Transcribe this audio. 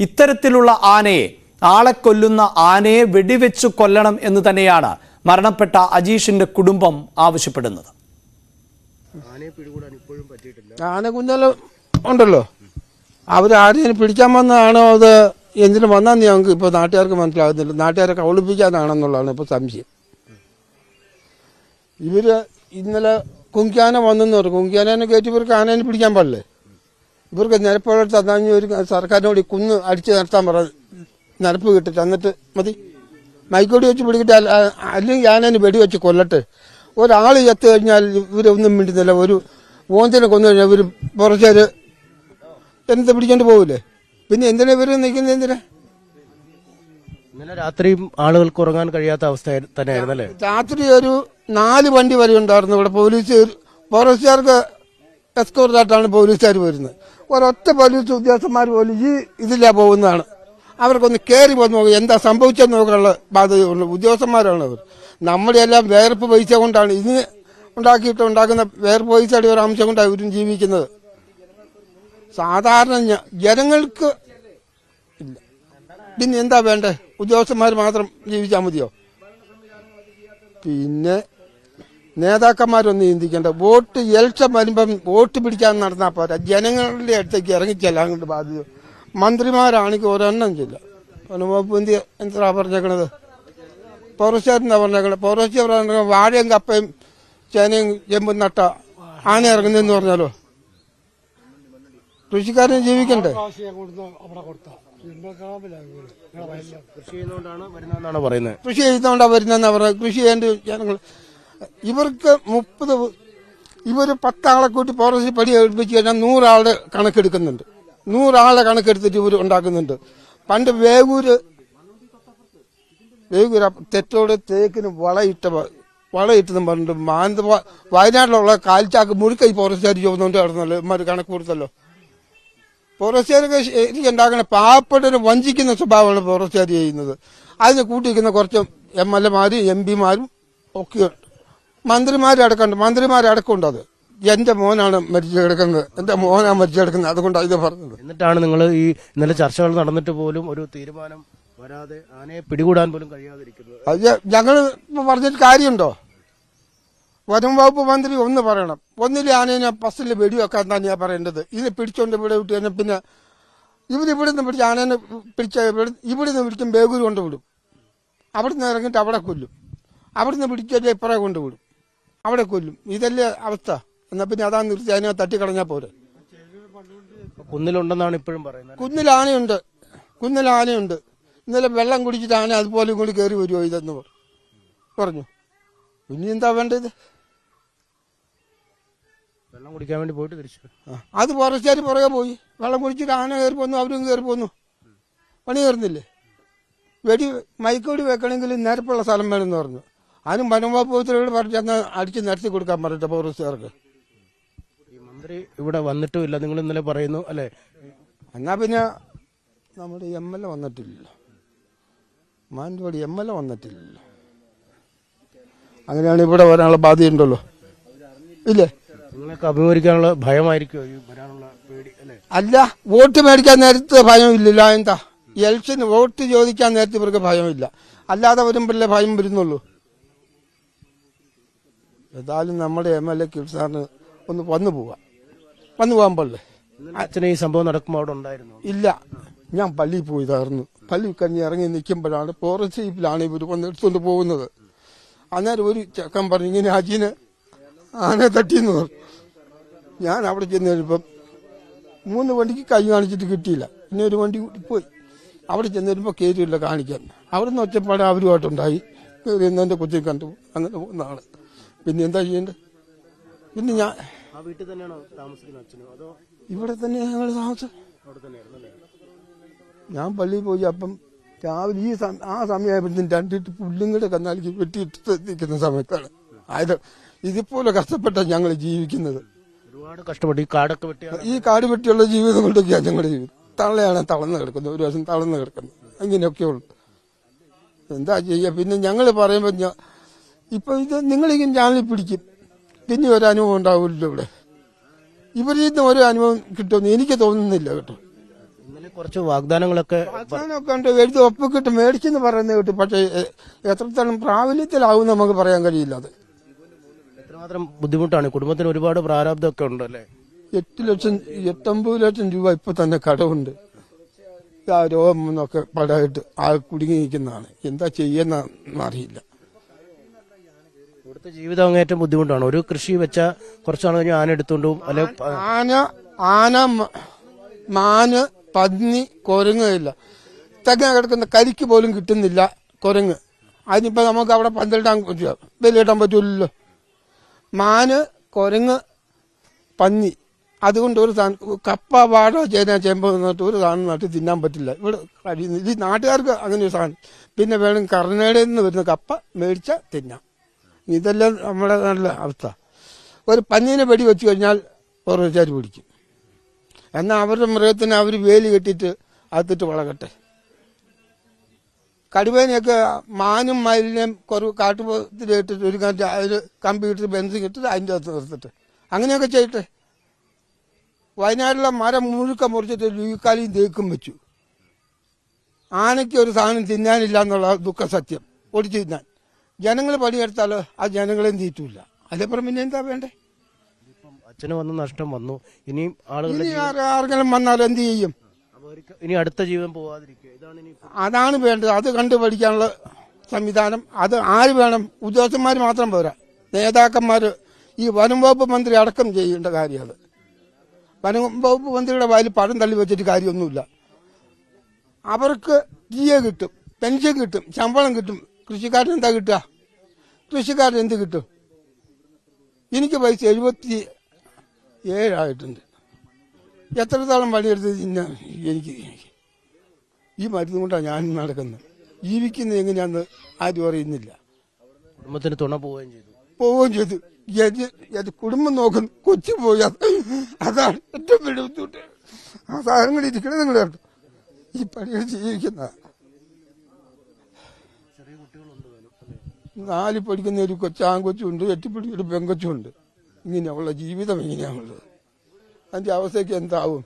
ഇത്തരത്തിലുള്ള ആനയെ, ആളെ കൊല്ലുന്ന ആനയെ വെടിവെച്ചു കൊല്ലണം എന്ന് തന്നെയാണ് മരണപ്പെട്ട അജീഷിന്റെ കുടുംബം ആവശ്യപ്പെടുന്നത്. ആന കുഞ്ഞാലും ഉണ്ടല്ലോ, അവരാരെയും പിടിക്കാൻ വന്നതാണോ അത് എന്തിനു വന്നാന്ന് ഞങ്ങൾക്ക് ഇപ്പോൾ നാട്ടുകാർക്ക് മനസ്സിലാകുന്നില്ല. നാട്ടുകാരെ കൗളിപ്പിക്കാനാണെന്നുള്ളതാണ് ഇപ്പോൾ സംശയം. ഇവര് ഇന്നലെ കുങ്കിയാന വന്നെന്ന് പറഞ്ഞു. കുങ്കിയാനെ കയറ്റി ഇവർക്ക് ആനേനെ പിടിക്കാൻ പാടില്ലേ? ഇവർക്ക് നിരപ്പോഴത്ത് തന്നാഞ്ഞ് ഒരു സർക്കാരിനോട് കുന്ന് അടിച്ച് നിർത്താൻ പറഞ്ഞു, നിരപ്പ് കിട്ടിട്ട് എന്നിട്ട് മതി, മൈക്കോടി വെച്ച് പിടിക്കട്ടെ, അല്ലെങ്കിൽ ആനേനെ വെടിവെച്ച് കൊല്ലട്ടെ. ഒരാൾ ചത്തു കഴിഞ്ഞാൽ ഇവരൊന്നും മിണ്ടുന്നില്ല. ഒരു ഓന്തിനെ കൊന്നു കഴിഞ്ഞാൽ ഇവർ പുറച്ചേര് എന്ത് പിടിച്ചോണ്ട് പോകില്ലേ? പിന്നെ എന്തിനാ ഇവർ നിൽക്കുന്നത്? എന്തിനാ? ഇന്നലെ രാത്രിയും ആളുകൾക്ക് ഉറങ്ങാൻ കഴിയാത്ത അവസ്ഥ തന്നെയായിരുന്നല്ലേ? രാത്രി ഒരു 4 വണ്ടി വരെ ഉണ്ടായിരുന്നു ഇവിടെ. ഫോറസ്റ്റുകാർക്ക് എസ്കോർട്ടായിട്ടാണ് പോലീസുകാർ വരുന്നത്. ഒരൊറ്റ പോലീസ് ഉദ്യോഗസ്ഥന്മാർ പോലും ഈ ഇതിലാ പോകുന്നതാണ്. അവർക്കൊന്ന് കയറി വന്ന് നോക്കുക, എന്താ സംഭവിച്ചെന്ന് നോക്കാനുള്ള ബാധ്യതയുള്ള ഉദ്യോഗസ്ഥന്മാരാണ് അവർ. നമ്മുടെ എല്ലാം വേർപ്പ് പൈസ കൊണ്ടാണ് ഇതിന് ഉണ്ടാക്കുന്ന വേർപ്പ് പൈസയുടെ ഒരു അംശം കൊണ്ടാണ് ഇവരും ജീവിക്കുന്നത്. സാധാരണ ജനങ്ങൾക്ക് ഇല്ല. പിന്നെ എന്താ വേണ്ടേ? ഉദ്യോഗസ്ഥന്മാർ മാത്രം ജീവിച്ചാൽ മതിയോ? പിന്നെ നേതാക്കന്മാരൊന്നും ചിന്തിക്കേണ്ട. വോട്ട് ഇലക്ഷൻ വരുമ്പം വോട്ട് പിടിക്കാൻ നടന്നാൽ പോരാ, ജനങ്ങളുടെ അടുത്തേക്ക് ഇറങ്ങിച്ചെല്ലാം കൊണ്ട് ബാധ്യത. മന്ത്രിമാരാണെങ്കിൽ ഒരെണ്ണം ചെല്ല. വനംവകുപ്പ് എന്താ പറഞ്ഞേക്കണത്? ഫോറസ്റ്റുകാരെന്താ പറഞ്ഞേക്കണത്? ഫോറസ്റ്റ് പറഞ്ഞ വാഴയും കപ്പയും ചേനയും ചെമ്പും നട്ട ആന ഇറങ്ങുന്നതെന്ന് പറഞ്ഞാലോ? കൃഷിക്കാരന് ജീവിക്കണ്ടേ? കൃഷി ചെയ്യുന്നോണ്ടാണ് വരുന്നതെന്നാണ് പറയുന്നത്. കൃഷി ചെയ്യുന്നോണ്ടാ വരുന്നതെന്നാ പറയുന്നത്. കൃഷി ചെയ്യേണ്ട ജനങ്ങൾ ഇവർക്ക് 30 ഇവർ 10 ആളെ കൂട്ടി ഫോറസ്റ്റ് പടി എടുപ്പിച്ച് കഴിഞ്ഞാൽ 100 ആളുടെ കണക്കെടുക്കുന്നുണ്ട്. 100 ആളുടെ കണക്കെടുത്തിട്ട് ഇവർ ഉണ്ടാക്കുന്നുണ്ട്. പണ്ട് വേഗൂര് തെറ്റോട് തേക്കിന് വളയിട്ടെന്നും പറഞ്ഞിട്ട് വയനാട്ടിലുള്ള കാൽച്ചാക്ക് മുഴുക്കൈ ഫോറസ്റ്റുകാർ ചോദിച്ചുകൊണ്ട് നടന്നല്ലോ. ഇമാര് കണക്ക് കൊടുത്തല്ലോ. ഫോറസ്റ്റുകാരൊക്കെ ശരിക്കും ഉണ്ടാക്കണ പാവപ്പെട്ടവരെ വഞ്ചിക്കുന്ന സ്വഭാവമാണ് ഫോറസ്റ്റുകാർ ചെയ്യുന്നത്. അതിന് കൂട്ടിയിരിക്കുന്ന കുറച്ച് MLA-മാരും MP-മാരും ഒക്കെയുണ്ട്. മന്ത്രിമാരടക്കമുണ്ട്. അത് എന്റെ മോനാണ് മരിച്ചു കിടക്കുന്നത്, എന്റെ മോനാണ് മരിച്ചു കിടക്കുന്നത്, അതുകൊണ്ടാണ് ഇത് പറഞ്ഞത്. എന്നിട്ടാണ് നിങ്ങൾ ഈ ഇന്നലെ ചർച്ചകൾ നടന്നിട്ട് പോലും ഒരു തീരുമാനം വരാതെ ആനയെ പിടികൂടാൻ പോലും കഴിയാതിരിക്കുന്നത്. അത് ഞങ്ങൾ ഇപ്പൊ പറഞ്ഞിട്ട് കാര്യമുണ്ടോ? വനം വകുപ്പ് മന്ത്രി ഒന്ന് പറയണം. ഒന്നിലെ ആനേനെ ബസ്സിൽ വെടിവെക്കാൻ തന്നെയാണ് പറയേണ്ടത്. ഇതിനെ പിടിച്ചോണ്ട് ഇവിടെ വിട്ട് തന്നെ പിന്നെ ഇവരിവിടുന്ന് പിടിച്ച് ആനേനെ ഇവിടുന്ന് പിടിച്ചും ബേഗൂര് കൊണ്ടുവിടും. അവിടുന്ന് ഇറങ്ങിയിട്ട് അവിടെ കൊല്ലും. അവിടുന്ന് പിടിച്ചിട്ട് ഇപ്പറേ കൊണ്ടുവിടും, അവിടെ കൊല്ലും. ഇതല്ലേ അവസ്ഥ. എന്നാൽ പിന്നെ അതാ നിർത്തി അതിനെ തട്ടിക്കളഞ്ഞാൽ പോരെ. കുന്നിലുണ്ടെന്നാണ് ഇപ്പോഴും പറയുന്നത്. കുന്നിൽ ആനയുണ്ട്. ഇന്നലെ വെള്ളം കുടിച്ചിട്ട് ആന അതുപോലെ കൂടി കയറി വരുമോ ഇതെന്ന് പറഞ്ഞു. ഇനി എന്താ വേണ്ടത്? വെള്ളം കുടിക്കാൻ വേണ്ടി പോയിട്ട് തിരിച്ചു അത് ഫോറസ്റ്റുകാർ പുറകെ പോയി വെള്ളം കുടിച്ചിട്ട് ആന കയറി പോന്നു, അവരും കയറി പോന്നു. പണി കയറുന്നില്ലേ? മൈക്കോടി വെക്കണമെങ്കിൽ നിരപ്പുള്ള സ്ഥലം വേണമെന്ന് പറഞ്ഞു. അതിനും വനംവകുപ്പ് പറഞ്ഞ് അടിച്ച് നിരത്തി കൊടുക്കാൻ പറഞ്ഞിട്ട് ഫോറസ്റ്റുകാർക്ക്. ഈ മന്ത്രി ഇവിടെ വന്നിട്ടുമില്ല നിങ്ങൾ ഇന്നലെ പറയുന്നു അല്ലേ? എന്നാ പിന്നെ നമ്മുടെ MLA വന്നിട്ടില്ലല്ലോ, മാനന്തവാടി MLA വന്നിട്ടില്ലല്ലോ. അങ്ങനെയാണ് ഇവിടെ വരാനുള്ള ബാധ്യതയുണ്ടല്ലോ. ഇല്ലേ? നിങ്ങൾക്ക് അഭിമുഖീകരിക്കാനുള്ള ഭയമായിരിക്കുമോ ഈ വരാനുള്ള പേടി അല്ലേ? അല്ല, വോട്ട് മേടിക്കാൻ നേരത്തെ ഭയമില്ല. എന്താ ഇലക്ഷന് വോട്ട് ചോദിക്കാൻ നേരത്തെ ഇവർക്ക് ഭയമില്ല. അല്ലാതെ വരുമ്പോഴല്ലേ ഭയം വരുന്നുള്ളൂ. ഏതായാലും നമ്മുടെ MLA സാറിന് ഒന്ന് വന്നു പോകാൻ പാടില്ലേ? അച്ഛനെ ഈ സംഭവം നടക്കുമ്പോൾ അവിടെ ഉണ്ടായിരുന്നു? ഇല്ല, ഞാൻ പള്ളിയിൽ പോയതായിരുന്നു. പള്ളി കഴിഞ്ഞ് ഇറങ്ങി നിൽക്കുമ്പോഴാണ് ഫോറസ്റ്റ് ജീപ്പിലാണ് ഇവർ വന്ന് എടുത്തുകൊണ്ട് പോകുന്നത്. അന്നേരം ഒരു ചെക്കൻ പറഞ്ഞു ഇങ്ങനെ അജീനെ ആനെ തട്ടിയെന്ന് പറഞ്ഞു. ഞാൻ അവിടെ ചെന്ന് കഴിയുമ്പം 3 വണ്ടിക്ക് കൈ കാണിച്ചിട്ട് കിട്ടിയില്ല. പിന്നെ ഒരു വണ്ടി കൂടി പോയി. അവിടെ ചെന്ന് വരുമ്പോൾ കയറിയില്ല കാണിക്കാൻ. അവിടെ നിന്ന് ഒറ്റപ്പാട് അവരുമായിട്ടുണ്ടായി. കയറി എന്നെ കൊച്ചിൽ കണ്ടു. അങ്ങനെ പോകുന്ന ആള്. പിന്നെ എന്താ ചെയ്യേണ്ടത്? പിന്നെ ഞാൻ വീട്ടിൽ തന്നെയാണോ താമസിക്കുന്നത് അച്ഛനോ അതോ? ഇവിടെ തന്നെ ഞങ്ങൾ താമസം. ഞാൻ പള്ളിയിൽ പോയി. അപ്പം രാവിലെ ആ സമയമായപ്പോഴത്തേക്കും 2 പുല്ലുങ്ങളുടെ കന്നാലിക്ക് വെട്ടിയിട്ട് നിൽക്കുന്ന സമയത്താണ് ആയത്. ഇതുപോലെ കഷ്ടപ്പെട്ടാണ് ഞങ്ങൾ ജീവിക്കുന്നത്. ഒരുപാട് കഷ്ടപ്പെട്ട് ഈ കാട് വെട്ടിയുള്ള ജീവിതം കൊണ്ടൊക്കെയാണ് ഞങ്ങളുടെ ജീവിതം. തള്ളയാണ് തളർന്ന് കിടക്കുന്നത്, ഒരു ദിവസം തളർന്ന് കിടക്കുന്നത്. അങ്ങനെയൊക്കെയുള്ളു. എന്താ ചെയ്യുക? പിന്നെ ഞങ്ങൾ പറയുമ്പോൾ ഇപ്പൊ ഇത് നിങ്ങളിങ്ങനെ ചാനലിൽ പിടിക്കും, പിന്നെ ഒരു അനുഭവം ഉണ്ടാവില്ലല്ലോ ഇവിടെ. ഇവരിൽ നിന്ന് ഒരു അനുഭവം കിട്ടുമെന്ന് എനിക്ക് തോന്നുന്നില്ല കേട്ടോ. ഇന്നലെ കുറച്ച് വാഗ്ദാനങ്ങളൊക്കെ വാഗ്ദാനമൊക്കെ ഉണ്ട്, എഴുതി ഒപ്പിക്കിട്ട് മേടിച്ചെന്ന് പറയുന്നത് കേട്ടു. പക്ഷേ എത്രത്തോളം പ്രാബല്യത്തിലാവും നമുക്ക് പറയാൻ കഴിയില്ല. അത് എത്രമാത്രം ബുദ്ധിമുട്ടാണ്, കുടുംബത്തിന് ഒരുപാട് പ്രാരാബ്ദമൊക്കെ ഉണ്ട് അല്ലേ? 8 ലക്ഷം രൂപ ഇപ്പൊ തന്നെ കടവുണ്ട്. ആ രോഗം എന്നൊക്കെ പടമായിട്ട് ആ കുടുങ്ങി നിൽക്കുന്നതാണ്. എന്താ ചെയ്യുന്ന അറിയില്ല. ഇവിടുത്തെ ജീവിതം അങ്ങേറ്റം ബുദ്ധിമുട്ടാണ്. ഒരു കൃഷി വെച്ചാൽ കുറച്ചാണ് കഴിഞ്ഞ് ആന എടുത്തോണ്ട് പോകും, അല്ലെ ആന, മാന്, പന്നി, കുരങ്ങില്ല. തെങ്ങ കിടക്കുന്ന കരിക്ക് പോലും കിട്ടുന്നില്ല കുരങ്ങ്. അതിനിപ്പോ നമുക്ക് അവിടെ പന്തലിടാൻ ബലിയിടാൻ പറ്റൂലല്ലോ. മാന്, കുരങ്ങ്, പന്നി, അതുകൊണ്ട് ഒരു സാധനം കപ്പ, വാഴ, ചേന, ചേമ്പ് എന്നിട്ട് ഒരു സാധനം നട്ട് തിന്നാൻ പറ്റില്ല ഇവിടെ കഴിയുന്നത്. ഈ നാട്ടുകാർക്ക് അങ്ങനെ ഒരു സാധനം. പിന്നെ വേണം കർണാടകയിൽ നിന്ന് വരുന്ന കപ്പ മേടിച്ചാൽ തിന്നാം. ഇതെല്ലാം നമ്മുടെ നല്ല അവസ്ഥ. ഒരു പന്നീനെ വെടി വെച്ച് കഴിഞ്ഞാൽ ഓരോരുത്തർ പിടിക്കും. എന്നാൽ അവരുടെ മൃഗത്തിന് അവർ വേലി കെട്ടിയിട്ട് അകത്തിട്ട് വളകട്ടെ. കടുവേനെയൊക്കെ മാനും മയിലിനെയും കാട്ടുപോത്തിലിട്ടിട്ട് ഒരു കമ്പി ഇട്ടിട്ട് ബെൻസിങ് ഇട്ടിട്ട് അതിൻ്റെ അകത്ത് നിർത്തിട്ട് അങ്ങനെയൊക്കെ ചെയ്യട്ടെ. വയനാട്ടിലെ മരം മുഴുക്ക മുറിച്ചിട്ട് ലൂക്കാലിയും തേക്കും വെച്ചു. ആനയ്ക്ക് ഒരു സാധനം തിന്നാനില്ല എന്നുള്ള ദുഃഖ സത്യം ഒടിച്ചു തിന്നാൻ. ജനങ്ങൾ പണിയെടുത്താലോ ആ ജനങ്ങളെയും തീറ്റൂല. അതേപ്പുറം പിന്നെ എന്താ വേണ്ടേ? അച്ഛന് വന്ന നഷ്ടം വന്നു, ഇനിയും ആളുകൾ ആർക്കെങ്കിലും വന്നാൽ എന്ത് ചെയ്യും? ഇനി അടുത്ത ജീവിതം പോവാതിരിക്കുക, അതാണ് വേണ്ടത്. അത് കണ്ടുപഠിക്കാനുള്ള സംവിധാനം അത് ആര് വേണം? ഉദ്യോഗസ്ഥന്മാർ മാത്രം പോരാ, നേതാക്കന്മാർ. ഈ വനം വകുപ്പ് മന്ത്രി അടക്കം ചെയ്യേണ്ട കാര്യമാണ്. വനം വകുപ്പ് മന്ത്രിയുടെ വായിൽ പഴം തള്ളി വെച്ചിട്ട് കാര്യമൊന്നുമില്ല. അവർക്ക് ജിയെ കിട്ടും, പെൻഷൻ കിട്ടും, ശമ്പളം കിട്ടും. കൃഷിക്കാരൻ എന്താ കിട്ടുക? കൃഷിക്കാരൻ എന്ത് കിട്ടും? എനിക്ക് വയസ്സ് 77 എത്രത്തോളം പണിയെടുത്ത് എനിക്ക് ഈ മരുന്ന് കൊണ്ടാണ് ഞാൻ നടക്കുന്നത്. ജീവിക്കുന്നത് എങ്ങനെയാണെന്ന് ആരും അറിയുന്നില്ല. കുടുംബത്തിന് തുണ പോവുകയും ചെയ്തു. കുടുംബം നോക്കുന്നു, കൊച്ചു പോയി. അതാണ് ഏറ്റവും വലിയ ബുദ്ധിമുട്ട്. ആ സാധനങ്ങൾ ഇരിക്കണത് നിങ്ങൾ കണ്ടു. ഈ പണികൾ ജീവിക്കുന്ന 4 പഠിക്കുന്ന ഒരു ആൺകൊച്ചുണ്ട്, 8 പഠിക്കുന്ന ഒരു പെങ്കൊച്ചുണ്ട്. ഇങ്ങനെയുള്ള ജീവിതം എങ്ങനെയാണുള്ളത്? അതിൻ്റെ അവസ്ഥയ്ക്ക് എന്താവും?